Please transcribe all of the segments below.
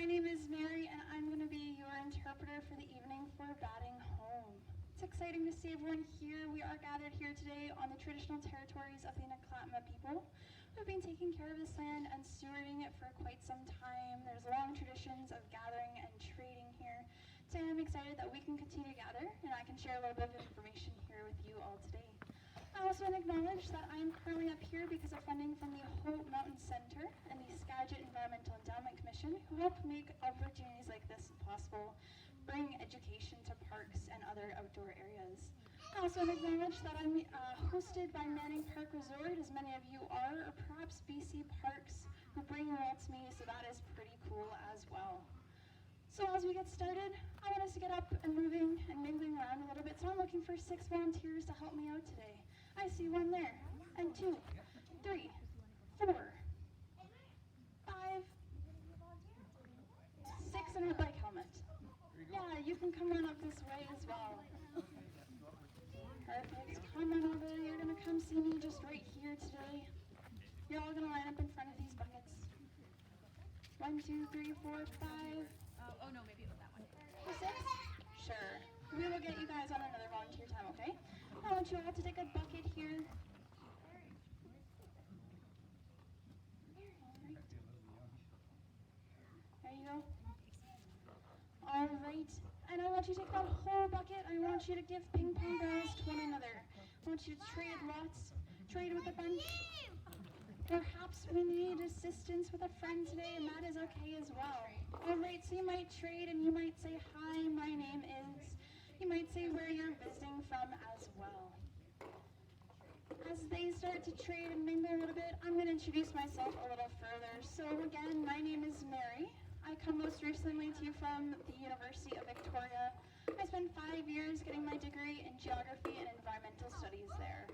my name is Mary, and I'm going to be your interpreter for the evening for Batting Home. It's exciting to see everyone here. We are gathered here today on the traditional territories of the Nocturna people, who have been taking care of this land and stewarding it for quite some time. There's long traditions of gathering and trading here. Today I'm excited that we can continue to gather, and I can share a little bit of information here with you all today. I also want to acknowledge that I'm currently up here because of funding from the Hope Mountain Center and the Skagit Environmental Endowment Commission, who help make opportunities like this possible, bring education to parks and other outdoor areas. I also want to acknowledge that I'm hosted by Manning Park Resort, as many of you are, or perhaps BC Parks, who bring you all to me, so that is pretty cool as well. So as we get started, I want us to get up and moving and mingling around a little bit, so I'm looking for 6 volunteers to help me out today. I see 1 there, and 2, 3, 4, 5, 6 in a bike helmet. Yeah, you can come on up this way as well. Perfect, come on over, you're gonna come see me just right here today. You're all gonna line up in front of these buckets. 1, 2, 3, 4, 5. Oh no, maybe it was that one. 6? Sure. We will get you guys on another volunteer time, okay? I want you all to take a bucket here. There you go. All right. And I want you to take that whole bucket. I want you to give ping pong balls to one another. I want you to trade lots. Trade with a bunch. Perhaps we need assistance with a friend today, and that is okay as well. All right, so you might trade and you might say, hi, my name is. You might say where you're visiting from as well. As they start to trade and mingle a little bit, I'm going to introduce myself a little further. So again, my name is Mary. I come most recently to you from the University of Victoria. I spent 5 years getting my degree in geography and environmental studies there.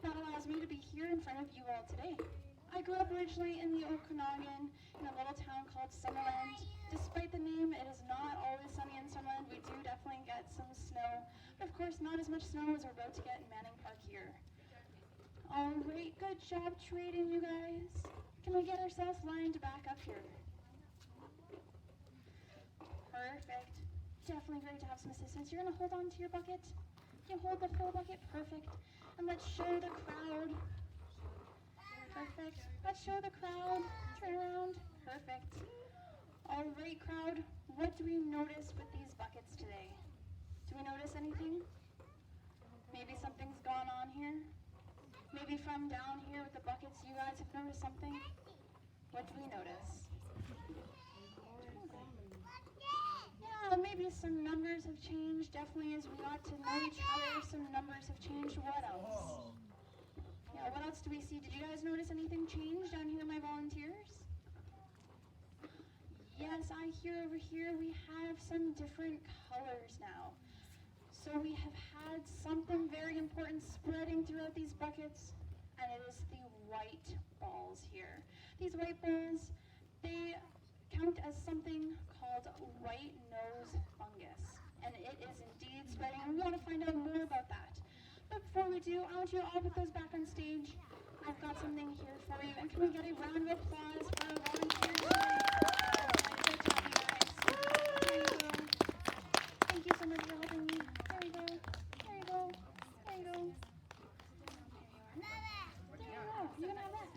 That allows me to be here in front of you all today. I grew up originally in the Okanagan in a little town called Summerland. Despite the name, it is not always sunny in Summerland. We do definitely get some snow, but of course not as much snow as we're about to get in Manning Park here. All right, good job trading, you guys. Can we get ourselves lined back up here? Perfect. Definitely great to have some assistance. You're gonna hold on to your bucket. You hold the full bucket, perfect. And let's show the crowd. Perfect. Let's show the crowd. Turn around. Perfect. All right, crowd. What do we notice with these buckets today? Do we notice anything? Maybe something's gone on here? Maybe from down here with the buckets, you guys have noticed something? What do we notice? Yeah, maybe some numbers have changed. Definitely as we got to know each other, some numbers have changed. What else? Yeah, what else do we see? Did you guys notice anything change down here, my volunteers? Yes, I hear over here we have some different colors now. So we have had something very important spreading throughout these buckets, and it is the white balls here. These white balls, they count as something called white nose fungus, and it is indeed spreading, and we want to find out more about that. But before we do, I want you to all put those back on stage. I've got something here for you, and can we get a round of applause for our volunteers today? Good job, you guys. There you go. Thank you so much for helping me. There you go. There you go. There you go. There you go. You can have that.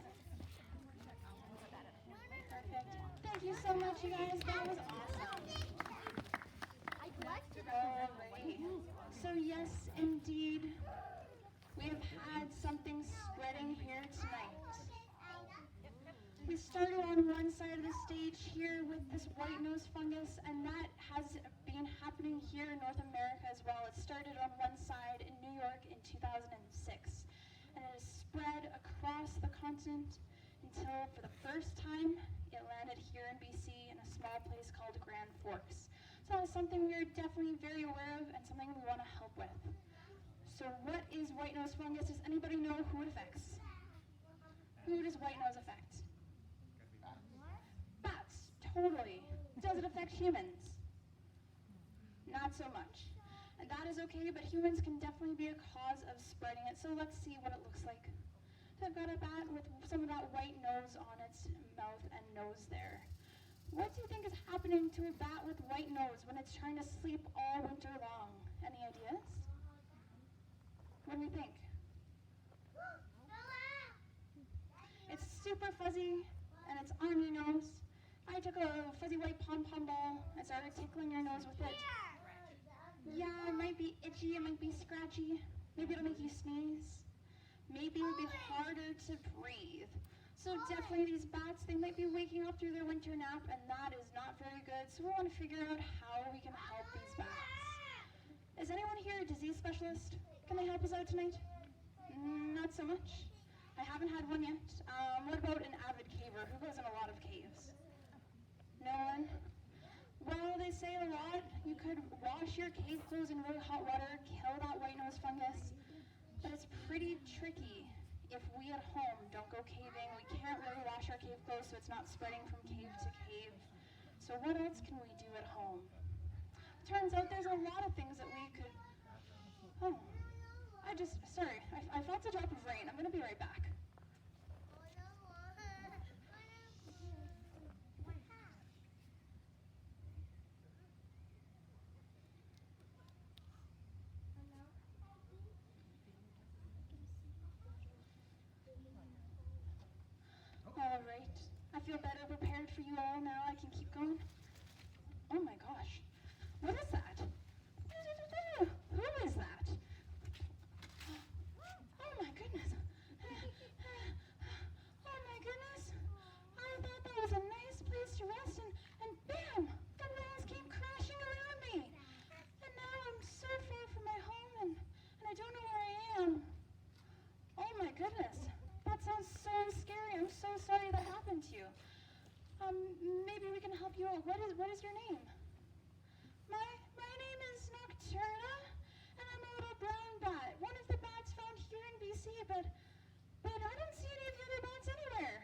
Perfect. Thank you so much, you guys. That was awesome. Alrighty. So yes, indeed, we have had something spreading here tonight. We started on one side of the stage here with this white nose fungus, and that has been happening here in North America as well. It started on one side in New York in 2006, and it has spread across the continent until, for the first time, it landed here in BC in a small place called Grand Forks. So that is something we are definitely very aware of and something we want to help with. So what is white nose fungus? Does anybody know who it affects? Who does white nose affect? Bats, totally. Does it affect humans? Not so much. And that is okay, but humans can definitely be a cause of spreading it. So let's see what it looks like. So I've got a bat with some of that white nose on its mouth and nose there. What do you think is happening happening to a bat with white nose when it's trying to sleep all winter long? Any ideas? What do we think? It's super fuzzy, and it's on your nose. I took a fuzzy white pom-pom ball and started tickling your nose with it. Yeah, it might be itchy, it might be scratchy. Maybe it'll make you sneeze. Maybe it'll be harder to breathe. So definitely these bats, they might be waking up through their winter nap, and that is not very good. So we want to figure out how we can help these bats. Is anyone here a disease specialist? Can they help us out tonight? Not so much. I haven't had one yet. What about an avid caver? Who goes in a lot of caves? No one? Well, they say a lot. You could wash your cave clothes in really hot water, kill that white nose fungus, but it's pretty tricky if we at home don't go caving. We can't really wash our cave clothes so it's not spreading from cave to cave. So what else can we do at home? Turns out there's a lot of things that we could... Oh, sorry, I felt a drop of rain. I'm gonna be right back. All right, I feel better prepared for you all now. I can keep going. Oh my gosh, what is that? Who is that? Oh my goodness. Oh my goodness. I thought that was a nice place to rest, and bam, the walls came crashing around me. And now I'm so far from my home, and I don't know where I am. Oh my goodness. That sounds so scary. I'm so sorry that happened to you. Maybe we can help you out. What is your name? My name is Nocturna, and I'm a little brown bat. One of the bats found here in BC, but I don't see any of the other bats anywhere.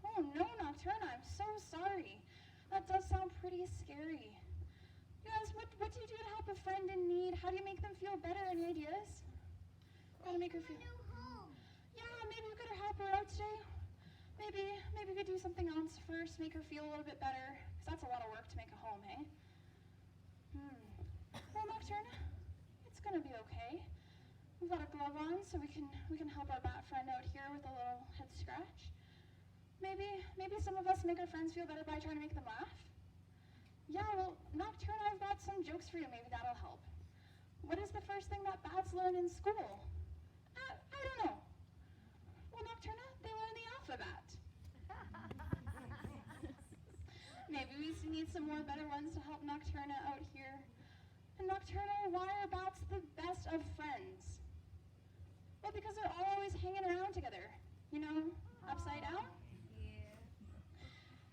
Oh no, Nocturna, I'm so sorry. That does sound pretty scary. You guys, what do you do to help a friend in need? How do you make them feel better? Any ideas? How to make her feel? Yeah, maybe we could help her out today. Maybe we could do something else first, make her feel a little bit better, because that's a lot of work to make a home, hey? Well, Nocturna, it's gonna be okay. We've got a glove on, so we can help our bat friend out here with a little head scratch. Maybe some of us make our friends feel better by trying to make them laugh. Yeah, well, Nocturna, I've got some jokes for you. Maybe that'll help. What is the first thing that bats learn in school? I don't know. Well, Nocturna, they learn the alphabet. Maybe we need some more better ones to help Nocturna out here. And Nocturna, why are bats the best of friends? Well, because they're all always hanging around together. You know, upside down? Yeah.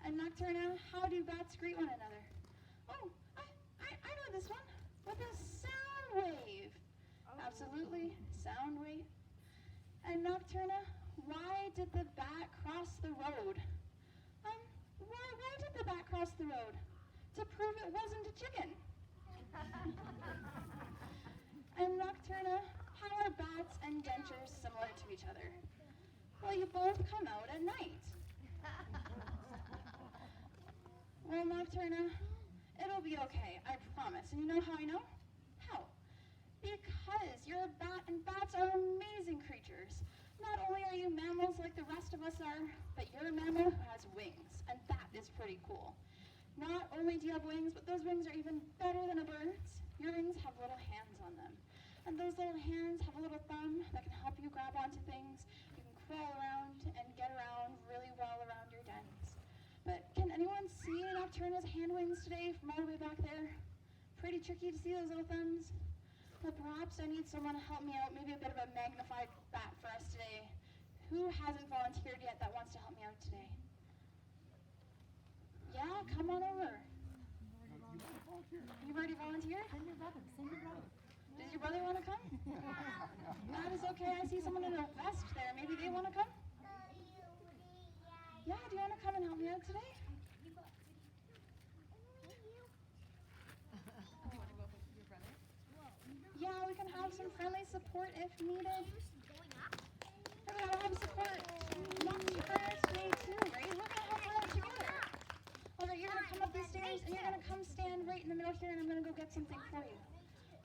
And Nocturna, how do bats greet one another? Oh, I know this one. With a sound wave. Oh. Absolutely, sound wave. And Nocturna, why did the bat cross the road? Why did the bat cross the road? To prove it wasn't a chicken. And Nocturna, how are bats and dentures similar to each other? Well, you both come out at night. Well, Nocturna, it'll be okay, I promise. And you know how I know? How? Because you're a bat, and bats are amazing creatures. Not only are you mammals like the rest of us are, but you're a mammal who has wings, and that is pretty cool. Not only do you have wings, but those wings are even better than a bird's. Your wings have little hands on them. And those little hands have a little thumb that can help you grab onto things. You can crawl around and get around really well around your dens. But can anyone see Nocturna's hand wings today from all the way back there? Pretty tricky to see those little thumbs. Well, perhaps I need someone to help me out, maybe a bit of a magnified bat for us today. Who hasn't volunteered yet that wants to help me out today? Yeah, come on over. You've already volunteered? Send your brother. Does your brother want to come? That is okay. I see someone in a vest there. Maybe they want to come? Yeah, do you want to come and help me out today? Yeah, we can have some friendly support if needed. We're going to have support Nocturna today too, right? We're going to help her out together. All right, you're going to come up these stairs. ears, and you're going to come stand right in the middle here, and I'm going to go get something for you.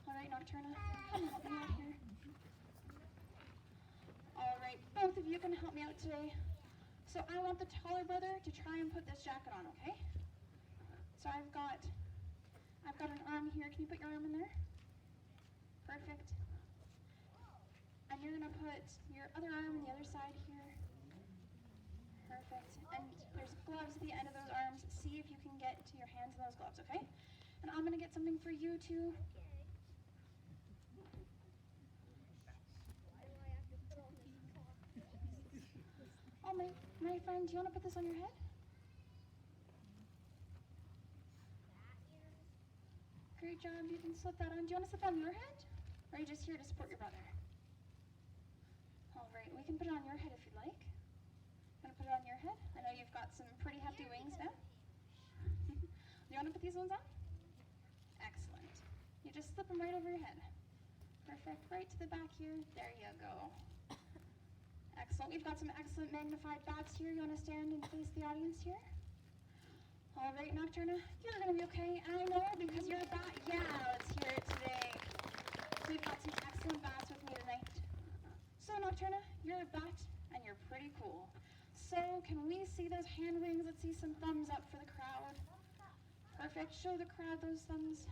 All right, Nocturna, come help me out here. All right, both of you can help me out today. So I want the taller brother to try and put this jacket on, okay? So I've got an arm here. Can you put your arm in there? Perfect. And you're going to put your other arm on the other side here. Perfect. And there's gloves at the end of those arms. See if you can get to your hands in those gloves, okay? And I'm going to get something for you too. Oh, my friend, do you want to put this on your head? Great job. You can slip that on. Do you want to slip on your head? Or are you just here to support your brother? All right, we can put it on your head if you'd like. Want to put it on your head? I know you've got some pretty hefty wings now. Do you want to put these ones on? Excellent. You just slip them right over your head. Perfect. Right to the back here. There you go. Excellent. We've got some excellent magnified bats here. You want to stand and face the audience here? All right, Nocturna, you're going to be okay. And I know because you're a bat. Yeah, let's hear it today. So we've got some excellent bats with me tonight. So Nocturna, you're a bat and you're pretty cool. So can we see those hand wings? Let's see some thumbs up for the crowd. Perfect. Show the crowd those thumbs.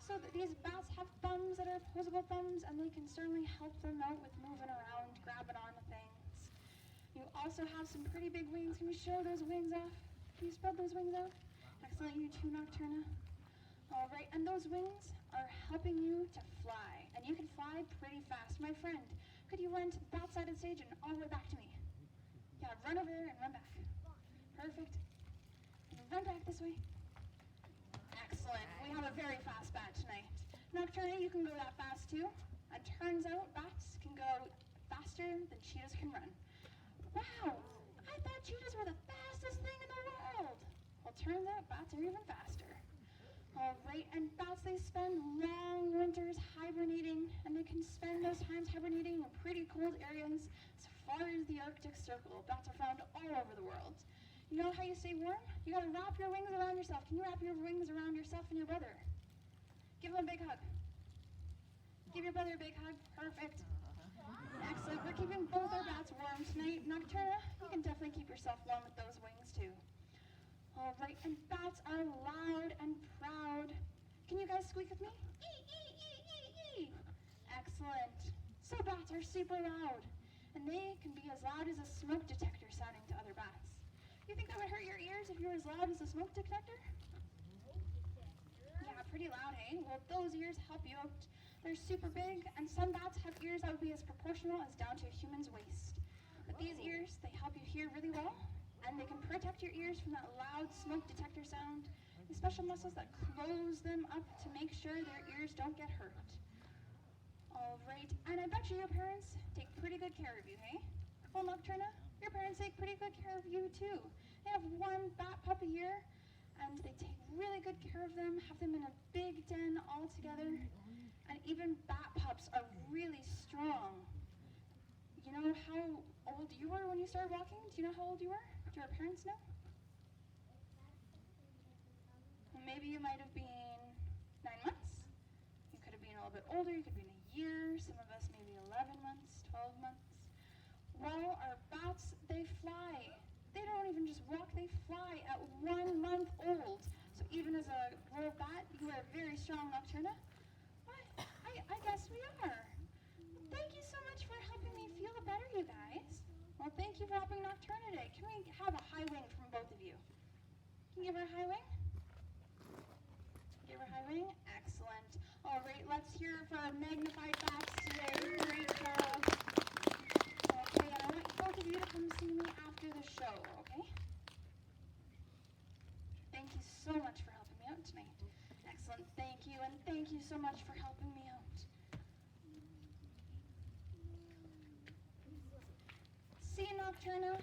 So that these bats have thumbs that are opposable thumbs, and they can certainly help them out with moving around, grabbing onto things. You also have some pretty big wings. Can we show those wings off? Can you spread those wings out? Excellent. You too, Nocturna. All right. And those wings are helping you to fly, and you can fly pretty fast. My friend, could you run to that side of the stage and all the way back to me? Yeah, run over there and run back. Perfect. And run back this way. Excellent. We have a very fast bat tonight. Nocturna, you can go that fast too. And turns out bats can go faster than cheetahs can run. Wow, I thought cheetahs were the fastest thing in the world. Well, turns out bats are even faster. All right, and bats, they spend long winters hibernating, and they can spend those times hibernating in pretty cold areas as far as the Arctic Circle. Bats are found all over the world. You know how you stay warm? You gotta wrap your wings around yourself. Can you wrap your wings around yourself and your brother? Give him a big hug. Give your brother a big hug. Perfect. Excellent. We're keeping both our bats warm tonight. Nocturna, you can definitely keep yourself warm with those wings too. All right, and bats are loud and proud. Can you guys squeak with me? Excellent. So bats are super loud, and they can be as loud as a smoke detector sounding to other bats. You think that would hurt your ears if you were as loud as a smoke detector? Yeah, pretty loud, hey? Well, those ears help you out. They're super big, and some bats have ears that would be as proportional as down to a human's waist. But these ears, they help you hear really well, and they can protect your ears from that loud smoke detector sound. The special muscles that close them up to make sure their ears don't get hurt. All right, and I bet you your parents take pretty good care of you, hey? Well, Nocturna, your parents take pretty good care of you too. They have one bat pup a year, and they take really good care of them, have them in a big den all together. And even bat pups are really strong. You know how old you were when you started walking? Do you know how old you were? Do your parents know? Well, maybe you might have been 9 months. You could have been a little bit older. You could have been a year. Some of us maybe 11 months, 12 months. Well, our bats, they fly. They don't even just walk, they fly at 1 month old. So even as a rural bat, you are very strong, Nocturna. I guess we are. Thank you so much for helping me feel better, you guys. Well, thank you for helping Nocturna today. Can we have a high wing from both of you? Can you give her a high wing? Give her a high wing? Excellent. All right, let's hear it for our magnified bats today. Great job. Okay, and I want both of you to come see me after the show, okay? Thank you so much for helping me out tonight. Excellent, thank you, and thank you so much for helping me out. See, Nocturna,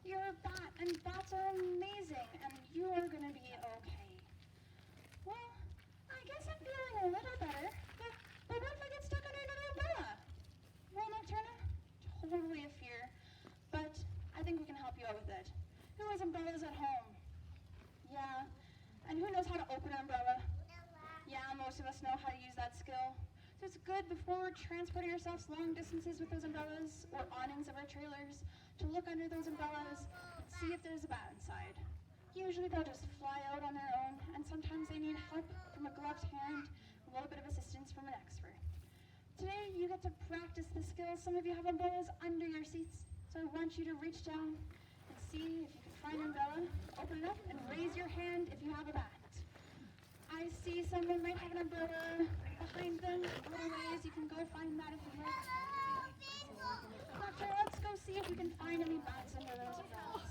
you're a bat, and bats are amazing, and you are going to be okay. Well, I guess I'm feeling a little better, but what if I get stuck under another umbrella? Well, Nocturna, totally a fear, but I think we can help you out with it. Who has umbrellas at home? Yeah, and who knows how most of us know how to use that skill. So it's good before we're transporting ourselves long distances with those umbrellas or awnings of our trailers to look under those umbrellas and see if there's a bat inside. Usually they'll just fly out on their own, and sometimes they need help from a gloved hand, a little bit of assistance from an expert. Today you get to practice the skills. Some of you have umbrellas under your seats, so I want you to reach down and see if you can find an umbrella, open it up, and raise your hand if you have a bat. I see someone might have an umbrella behind them a little ways. You can go find that if you like. Doctor, let's go see if we can find any bats under those umbrellas.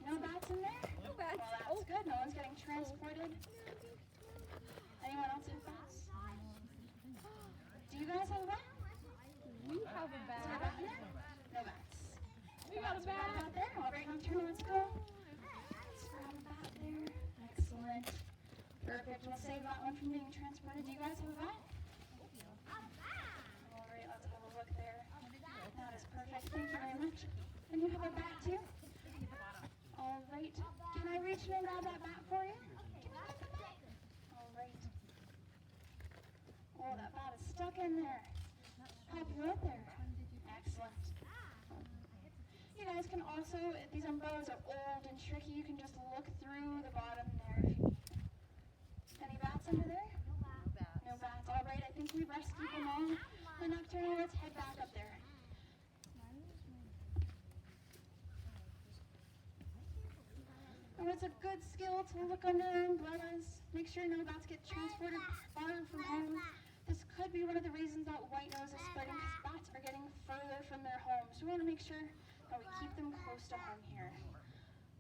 No bats in there? No bats. Well, that's good. No one's getting transported. Anyone else have bats? Do you guys have a bat? We have a Is there a bat. bat in there? No bats. We got a bat. Bat there. All right, Nocturna, let's go. Let's grab a bat there. Excellent. Perfect. We'll save that one from being transported. Do you guys have a bat? All right, let's have a look there. That is perfect. Thank you very much. And you have a bat too? All right. Can I reach in and grab that bat for you? All right. Oh, that bat is stuck in there. Help you out there. Excellent. You guys can also, these umbrellas are old and tricky. You can just look through the bottom there if you need. Any bats under there? No bats. All right, I think we've rescued them all. The Nocturna, let's head back up there. Oh, it's a good skill to look under umbrellas. Make sure no bats get transported far from home. This could be one of the reasons that white nose is spreading, because bats are getting further from their homes. So we want to make sure that we keep them close to home here.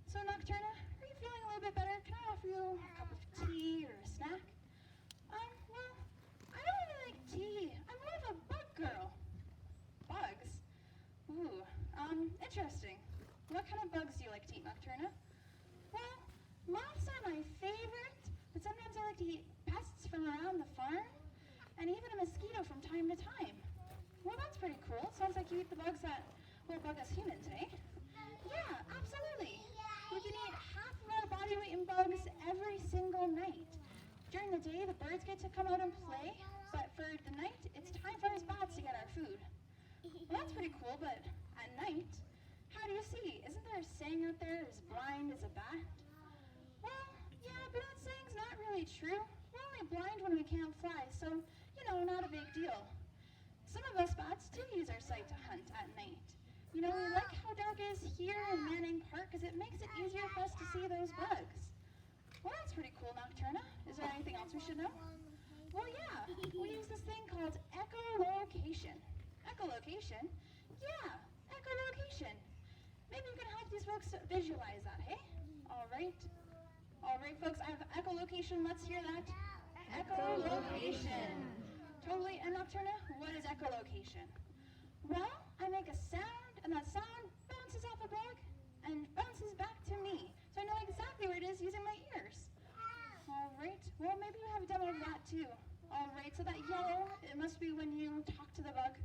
So Nocturna, are you feeling a little bit better? Can I offer you a cup of tea or a snack? Well, I don't really like tea. I'm more of a bug girl. Bugs? Ooh, interesting. What kind of bugs do you like to eat, Nocturna? Well, moths are my favorite, but sometimes I like to eat pests from around the farm, and even a mosquito from time to time. Well, that's pretty cool. Sounds like you eat the bugs that will bug us humans, eh? Yeah, absolutely. We can eat half of our body weight in bugs every single night. During the day, the birds get to come out and play, but for the night, it's time for us bats to get our food. Well, that's pretty cool, but at night, how do you see? Isn't there a saying out there, as blind as a bat? Well, yeah, but that saying's not really true. We're only blind when we can't fly, so, not a big deal. Some of us bats do use our sight to hunt at night. We like how dark it is here in Manning Park because it makes it easier for us to see those bugs. Well, that's pretty cool, Nocturna. Is there anything else we should know? Well, yeah, we use this thing called echolocation. Echolocation? Yeah, echolocation. Maybe you can help these folks visualize that, hey? All right, folks, I have echolocation. Let's hear that. Echolocation. Totally. And Nocturna, what is echolocation? Well, I make a sound, and that sound bounces off a bug and bounces back to me. So I know exactly where it is using my ears. All right. Well, maybe you have a demo of that too. All right. So that yellow, it must be when you talk to the bug,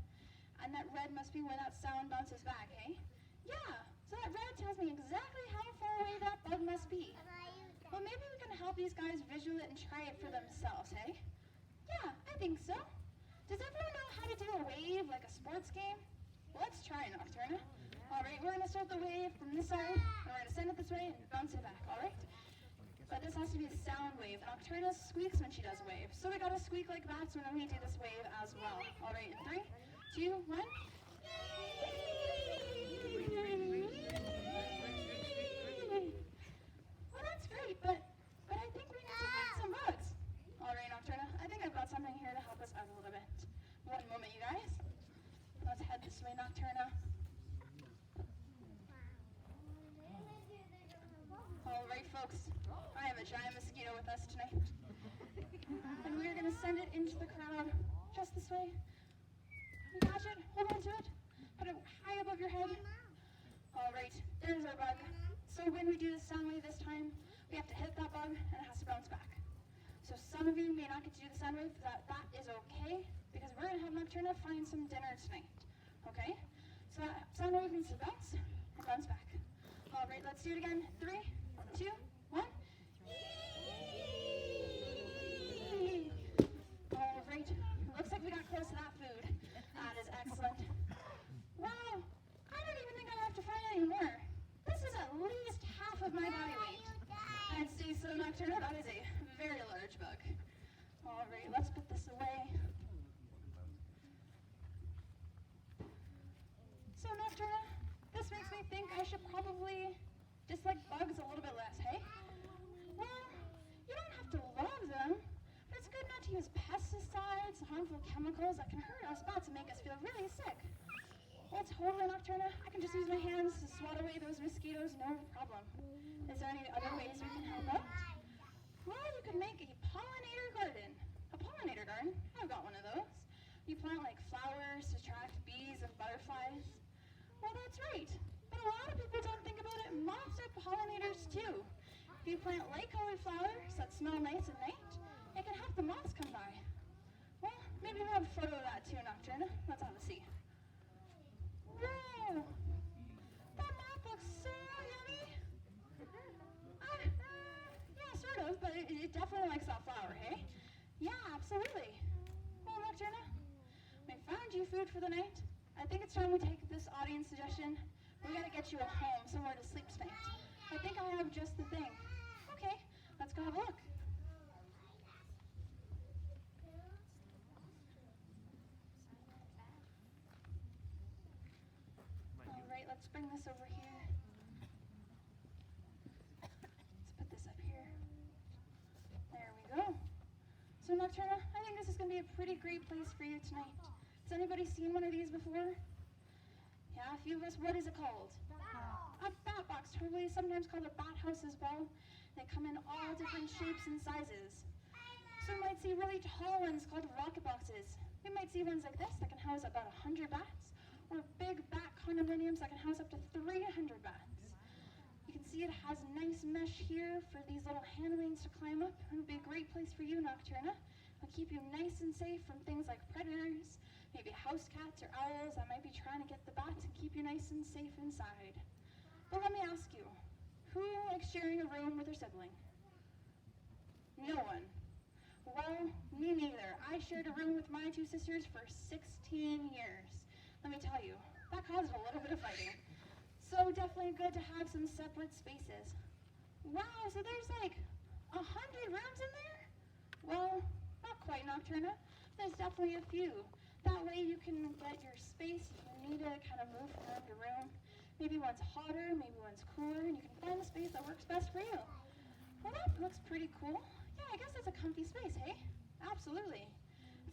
and that red must be when that sound bounces back, hey? Yeah. So that red tells me exactly how far away that bug must be. Well, maybe we can help these guys visual it and try it for themselves, hey? Yeah, I think so. Does everyone know how to do a wave like a sports game? Well, let's try, Nocturna. All right, we're going to start the wave from this side, and we're going to send it this way and bounce it back, all right? But this has to be a sound wave. Nocturna squeaks when she does a wave. So we got to squeak like that so when we do this wave as well. All right, in 3, 2, 1. Well, that's great, but I think we need to find some bugs. All right, Nocturna, I think I've got something here to help us out a little bit. One moment, you guys. Let's head this way, Nocturna. All right, folks, I have a giant mosquito with us tonight. And we're going to send it into the crowd just this way. You catch it, hold on to it, put it high above your head. All right, there's our bug. So when we do the sound wave this time, we have to hit that bug and it has to bounce back. So some of you may not get to do the sound wave, that is okay, because we're going to have Nocturna find some dinner tonight, okay? So that sound wave needs to bounce and bounce back. All right, let's do it again. 3, 2, 1. Nocturna, that is a very large bug. All right, let's put this away. So Nocturna, this makes me think I should probably dislike bugs a little bit less, hey? Well, you don't have to love them, but it's good not to use pesticides, harmful chemicals that can hurt us bats and make us feel really sick. Well, totally, Nocturna. I can just use my hands to swat away those mosquitoes, no problem. Is there any other ways we can help out? Well, you could make a pollinator garden. A pollinator garden? I've got one of those. You plant like flowers to attract bees and butterflies. Well, that's right. But a lot of people don't think about it. Moths are pollinators too. If you plant light-colored flowers that smell nice at night, it can help the moths come by. Well, maybe we'll have a photo of that too, Nocturna. Let's have a see. Whoa! That moth looks so yummy! Yeah, sort of, but it definitely likes that flower, hey? Yeah, absolutely. Well, Nocturna, I found you food for the night. I think it's time we take this audience suggestion. We gotta get you a home, somewhere to sleep tonight. I think I have just the thing. Okay, let's go have a look. All right, let's bring this over here. Let's put this up here. There we go. So Nocturna, I think this is gonna be a pretty great place for you tonight. Has anybody seen one of these before? Yeah, a few of us. What is it called? A bat box, totally. Sometimes called a bat house as well. They come in all different shapes and sizes. So you might see really tall ones called rocket boxes. You might see ones like this that can house about 100 bats, or big bat condominiums that can house up to 300 bats. You can see it has nice mesh here for these little hand wings to climb up. It would be a great place for you, Nocturna. It'll keep you nice and safe from things like predators, maybe house cats or owls that might be trying to get the bats and keep you nice and safe inside. But let me ask you, who likes sharing a room with their sibling? No one. Well, me neither. I shared a room with my two sisters for 16 years. Let me tell you, that caused a little bit of fighting. So definitely good to have some separate spaces. Wow, so there's like 100 rooms in there? Well, not quite, Nocturna. There's definitely a few. That way you can get your space if you need to kind of move from room to room. Maybe one's hotter, maybe one's cooler, and you can find the space that works best for you. Well, that looks pretty cool. Yeah, I guess that's a comfy space, hey? Absolutely.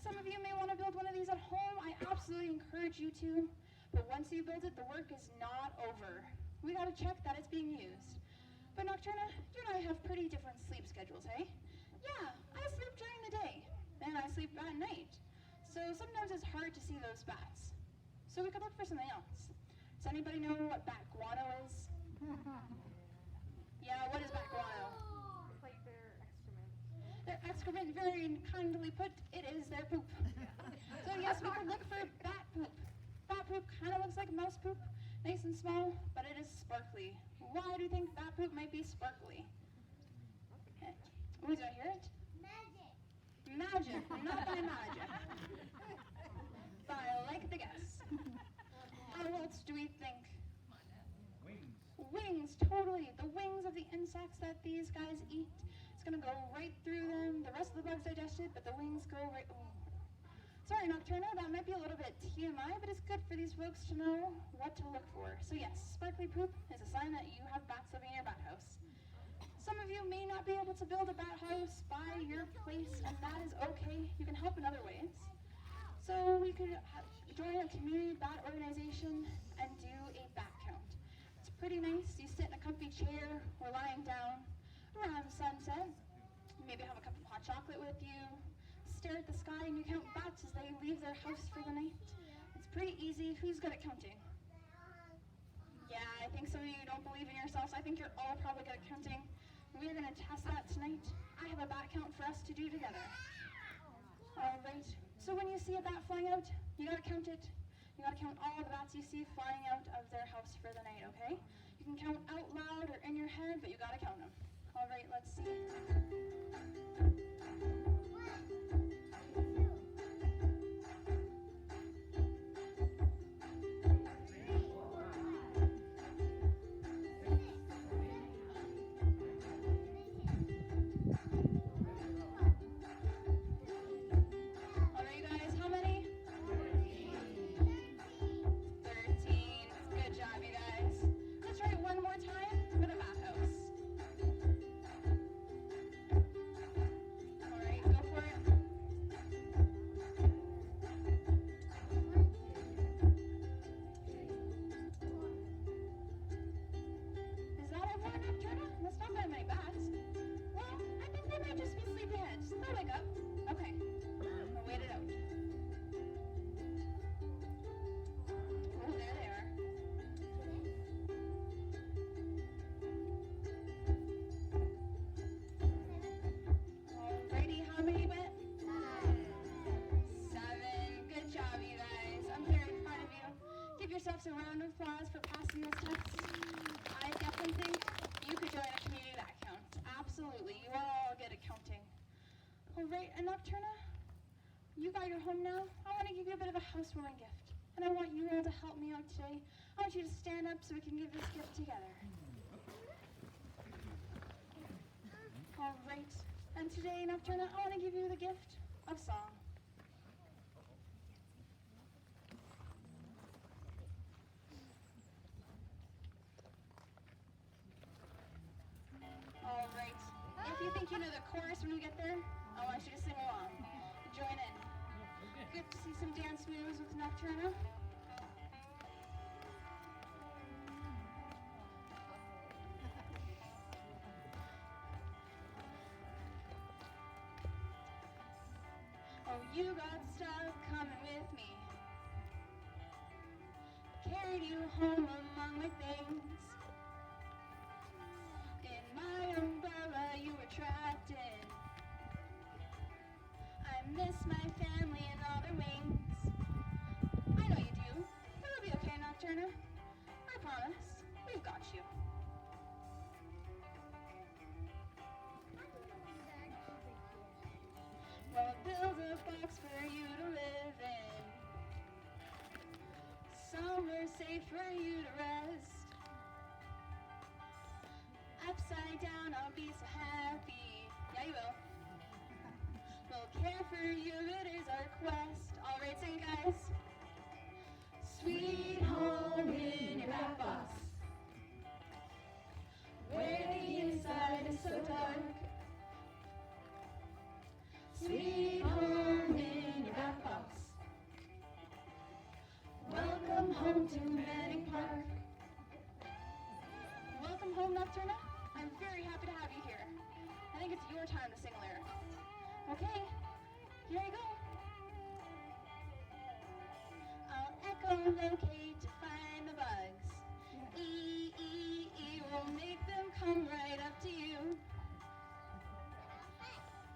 Some of you may want to build one of these at home. I absolutely encourage you to. But once you build it, the work is not over. We got to check that it's being used. But Nocturna, you and I have pretty different sleep schedules, hey? Yeah, I sleep during the day, then I sleep at night. So sometimes it's hard to see those bats. So we could look for something else. Does anybody know what bat guano is? Yeah, what is bat guano? It's like their excrement. Their excrement, very kindly put, it is their poop. So yes, we could look for bat poop. Bat poop kind of looks like mouse poop, nice and small, but it is sparkly. Why do you think bat poop might be sparkly? Okay. Ooh, did I hear it? Magic, not by magic. But I like the guess. How else do we think? Wings. Wings, totally. The wings of the insects that these guys eat. It's gonna go right through them. The rest of the bugs digested, but the wings go right. Ooh. Sorry, Nocturna, that might be a little bit TMI, but it's good for these folks to know what to look for. So yes, sparkly poop is a sign that you have bats living in your bat house. Some of you may not be able to build a bat house by your place, and that is okay. You can help in other ways. So we could join a community bat organization and do a bat count. It's pretty nice. You sit in a comfy chair or lying down around sunset. Maybe have a cup of hot chocolate with you. Stare at the sky and you count bats as they leave their house for the night. It's pretty easy. Who's good at counting? Yeah, I think some of you don't believe in yourselves. I think you're all probably good at counting. We're going to test that tonight. I have a bat count for us to do together. All right. So when you see a bat flying out, you got to count it. You got to count all the bats you see flying out of their house for the night, okay? You can count out loud or in your head, but you got to count them. All right, let's see. heads. They'll wake up. Okay. We'll wait it out. Oh, there they are. Alrighty, how many went? 7. Good job, you guys. I'm very proud of you. Give yourselves a round of applause for passing this test. I definitely think you could join a community that counts. Absolutely. You are all good at counting. Alright, and Nocturna, you got your home now. I want to give you a bit of a housewarming gift. And I want you all to help me out today. I want you to stand up so we can give this gift together. Alright. And today, Nocturna, I want to give you the gift of song. Alright. If you think you know the chorus when we get there, I want you to sing along. Join in. Good to see some dance moves with Nocturna. Oh, you got stuff coming with me. Carried you home among my things. In my umbrella you were trapped in. I miss my family and all their wings. I know you do. It'll be okay, Nocturna. I promise. We've got you. Well, build a box for you to live in. Somewhere safe for you to rest. Upside down, I'll be so happy. Yeah, you will. We'll care for you, it is our quest. All right, sing, guys. Sweet home in your back box, where the inside is so dark. Sweet home in your back box. Welcome home to Manning Park. Welcome home, Nocturna. I'm very happy to have you here. I think it's your time to sing a lyric. Okay, here you go. I'll echolocate to find the bugs. E, E, E will make them come right up to you.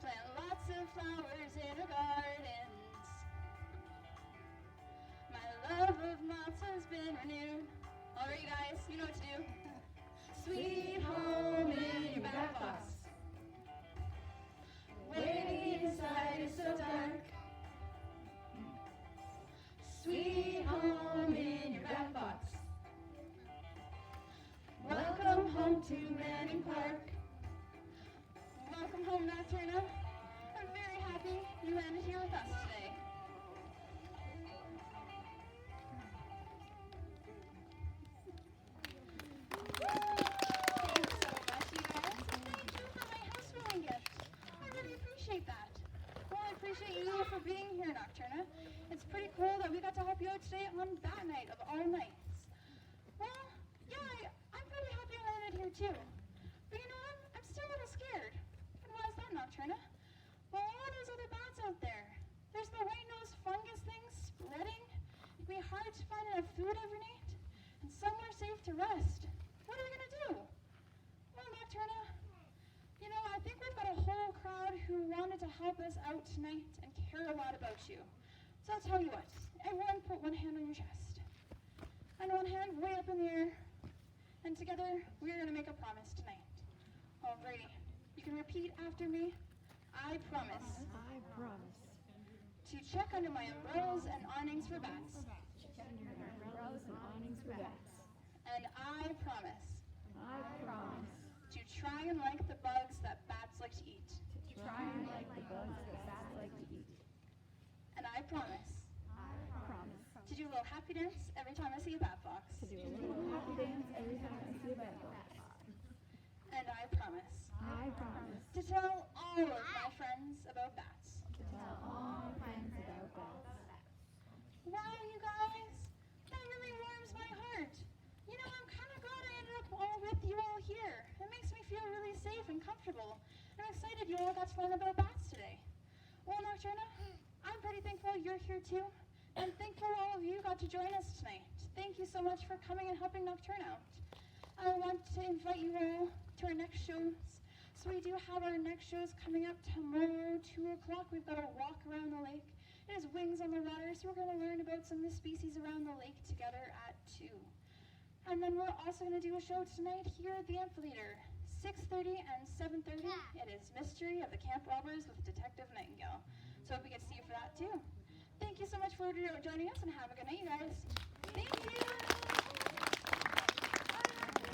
Plant lots of flowers in our gardens. My love of moths has been renewed. All right, you guys, you know what to do. Sweet home in your back box, where the inside is so dark. Sweet home in your back box. Welcome home to Manning Park. Welcome home, Nocturna. I'm very happy you landed here with us today. Thanks so much, you guys. Thank you for my housewarming gift. I really appreciate that. Well, I appreciate you for being here, Nocturna. It's pretty cool that we got to help you out today on that night of all nights. Well, yeah, I'm pretty happy I landed here too. But you know what? I'm still a little scared. And why is that, Nocturna? Well, all those other bats out there. There's the white-nosed fungus things spreading. It'd be hard to find enough food every night. And somewhere safe to rest. What are we going to do? Well, Nocturna, you know, I think we've got a whole crowd who wanted to help us out tonight and care a lot about you. So I'll tell you what. Everyone put one hand on your chest. And one hand way up in the air. And together, we're going to make a promise tonight. Alrighty. You can repeat after me. I promise. I promise. To check under my umbrellas and awnings for bats. Umbrellas and awnings for bats. And I promise. I promise. To try and like the bugs that bats like to eat. To try and like the bugs that bats like to eat. And I promise. I promise. To do a little happy dance every time I see a bat fox. To do a little happy dance every time I see a bad box. And I promise. I promise. To tell all of my friends about bats. To tell all my friends about bats. Wow, you guys. That really warms my heart. You know, I'm kind of glad I ended up all with you all here. It makes me feel really safe and comfortable. I'm excited you all got to learn about bats today. Well, Nocturna, I'm pretty thankful you're here too, and thankful all of you got to join us tonight. Thank you so much for coming and helping Nocturna out. I want to invite you all to our next shows. So we do have our next shows coming up tomorrow, 2 o'clock. We've got a walk around the lake. It is Wings on the Water, so we're going to learn about some of the species around the lake together at 2. And then we're also going to do a show tonight here at the amphitheater, 6:30 and 7:30. It is Mystery of the Camp Robbers with Detective Nightingale. So hope we get to see you for that too. Thank you so much for joining us, and have a good night, you guys. Thank you.